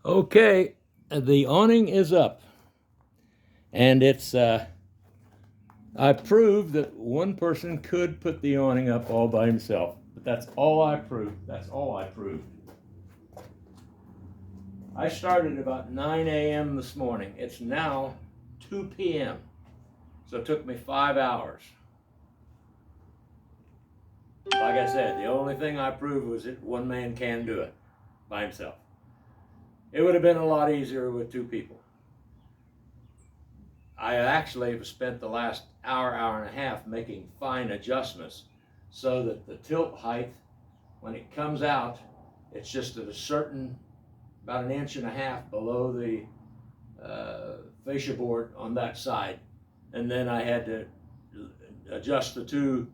Okay, the awning is up, and I proved that one person could put the awning up all by himself, but that's all I proved. That's all I proved. I started about 9 a.m. this morning. It's now 2 p.m., so it took me 5 hours. Like I said, the only thing I proved was that one man can do it by himself. It would have been a lot easier with two people. I actually have spent the last hour and a half making fine adjustments so that the tilt height, when it comes out, it's just at a certain, about 1.5 inches below the fascia board on that side. And then I had to adjust the two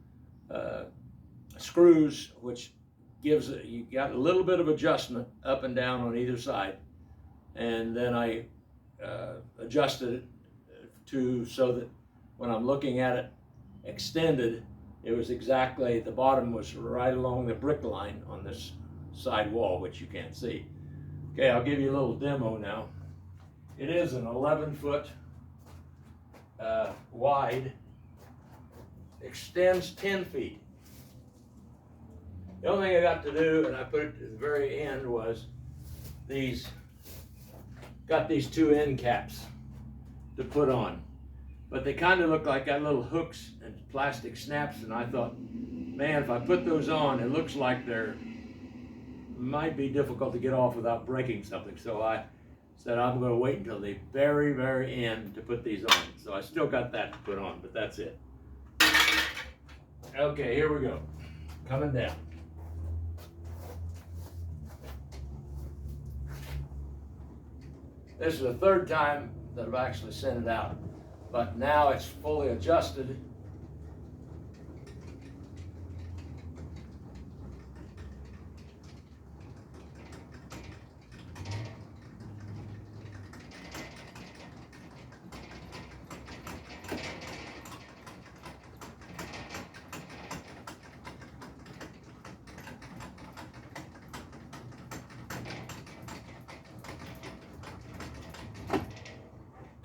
screws, which gives it, you got a little bit of adjustment up and down on either side. And then I adjusted it so that when I'm looking at it extended, it was exactly, the bottom was right along the brick line on this side wall, which you can't see. Okay, I'll give you a little demo now. It is an 11-foot wide, extends 10 feet. The only thing I got to do, and I put it at the very end, was got these two end caps to put on, but they kind of look like got little hooks and plastic snaps, and I thought, man, if I put those on, it looks like they're might be difficult to get off without breaking something. So I said I'm going to wait until the very, very end to put these on. So I still got that to put on, but that's it. Okay, here we go. Coming down. This is the third time that I've actually sent it out, but now it's fully adjusted.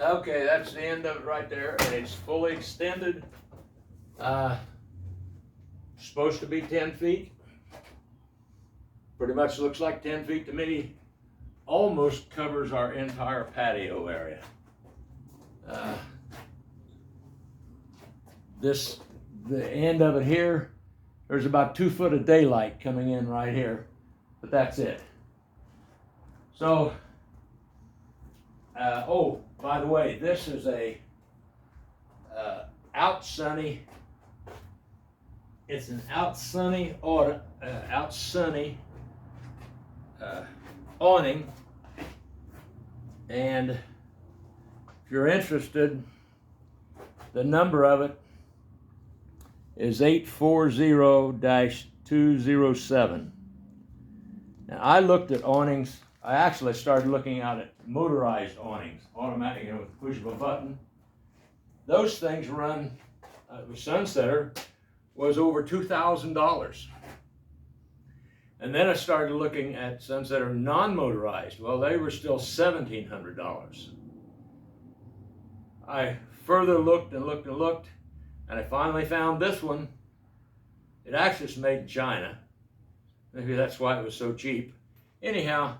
Okay, that's the end of it right there, and it's fully extended. Supposed to be 10 feet. Pretty much looks like 10 feet to me. Almost covers our entire patio area. The end of it here, there's about 2 foot of daylight coming in right here, but that's it. So, oh, by the way, this is a it's an out sunny awning, and if you're interested, the number of it is 840-207. Now, I looked at awnings. I actually started looking out at motorized awnings, automatic, with the push of a button. Those things run, the Sunsetter was over $2,000. And then I started looking at Sunsetter non-motorized. Well, they were still $1,700. I further looked and looked and looked, and I finally found this one. It actually is made in China. Maybe that's why it was so cheap. Anyhow,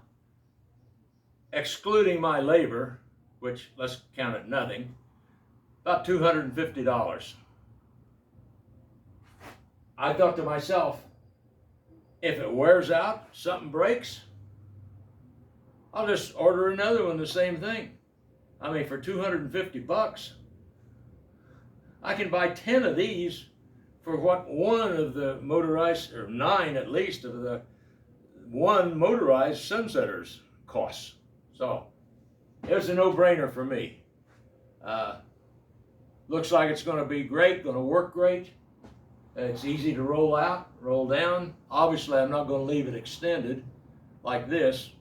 excluding my labor, which let's count it nothing, about $250. I thought to myself, if it wears out, something breaks, I'll just order another one, the same thing. I mean, for $250, I can buy 10 of these for what one of the motorized, or 9 at least, of the one motorized Sunsetters costs. So it was a no-brainer for me. Looks like it's going to be great, going to work great. It's easy to roll out, roll down. Obviously, I'm not going to leave it extended like this.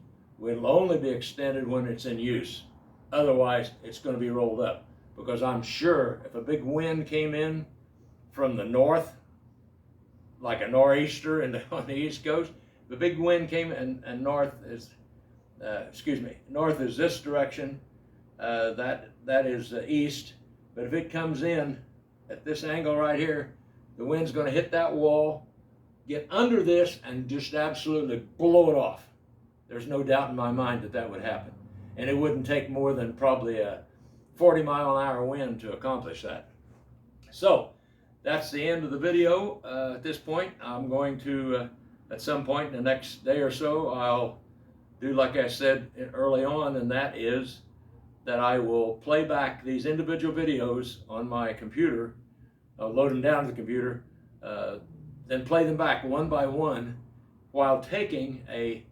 It'll only be extended when it's in use. Otherwise, it's going to be rolled up, because I'm sure if a big wind came in from the north, like a nor'easter on the East Coast, the big wind came and north is excuse me, north is this direction, that is east. But if it comes in at this angle right here, the wind's going to hit that wall, get under this, and just absolutely blow it off. There's no doubt in my mind that that would happen. And it wouldn't take more than probably a 40-mile-an-hour wind to accomplish that. So that's the end of the video. At this point, I'm going to, at some point in the next day or so, I'll do like I said early on, and that is that I will play back these individual videos on my computer, load them down to the computer, then play them back one by one while taking a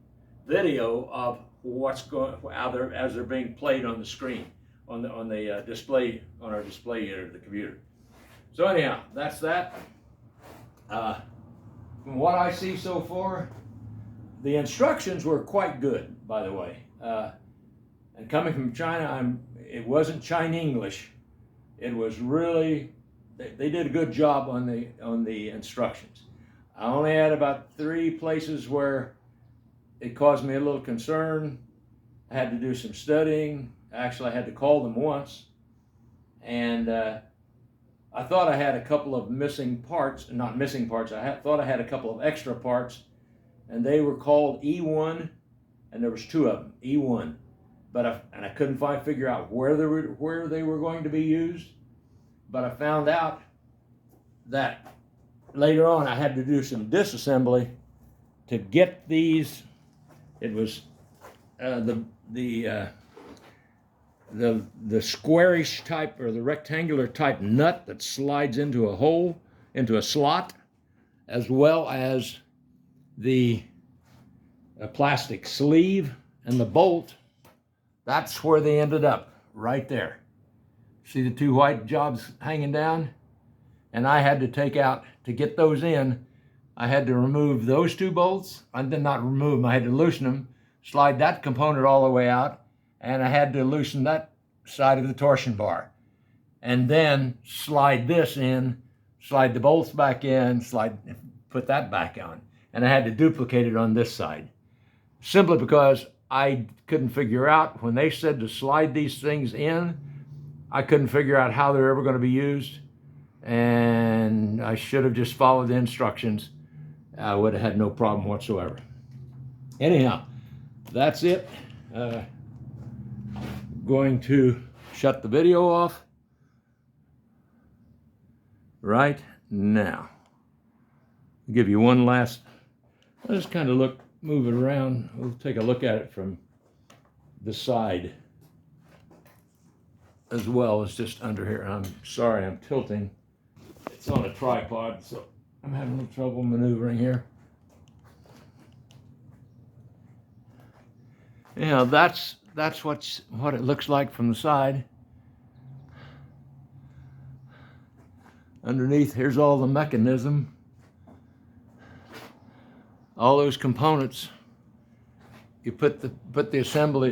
video of what's going as they're being played on the screen, on the display, on our display unit of the computer. So anyhow, that's that. From what I see so far, the instructions were quite good, by the way. And coming from China, it wasn't China English. It was really, they did a good job on the instructions. I only had about 3 places where it caused me a little concern. I had to do some studying. Actually, I had to call them once. And I thought I had a couple of missing parts, not missing parts, thought I had a couple of extra parts, and they were called E1, and there was 2 of them, E1. But I couldn't figure out where they were going to be used. But I found out that later on I had to do some disassembly to get these. It was the squarish type or the rectangular type nut that slides into a hole, into a slot, as well as the plastic sleeve and the bolt. That's where they ended up, right there. See the 2 white jobs hanging down? And I had to take out, to get those in, I had to remove those 2 bolts. I did not remove them, I had to loosen them, slide that component all the way out, and I had to loosen that side of the torsion bar. And then slide this in, slide the bolts back in, put that back on. And I had to duplicate it on this side. Simply because I couldn't figure out, when they said to slide these things in, I couldn't figure out how they're ever going to be used. And I should have just followed the instructions. I would have had no problem whatsoever. Anyhow, that's it. Going to shut the video off right now. I'll give you one last, I'll just kind of move it around. We'll take a look at it from the side as well as just under here. I'm sorry, I'm tilting. It's on a tripod, so I'm having a little trouble maneuvering here. Yeah, that's what it looks like from the side. Underneath, here's all the mechanism. All those components. You put the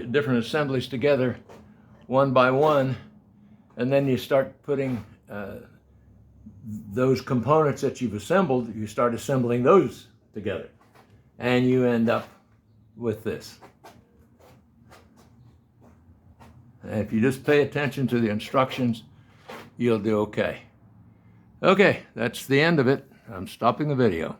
different assemblies together one by one, and then you start putting those components that you've assembled, you start assembling those together. And you end up with this. And if you just pay attention to the instructions, you'll do okay. Okay, that's the end of it. I'm stopping the video.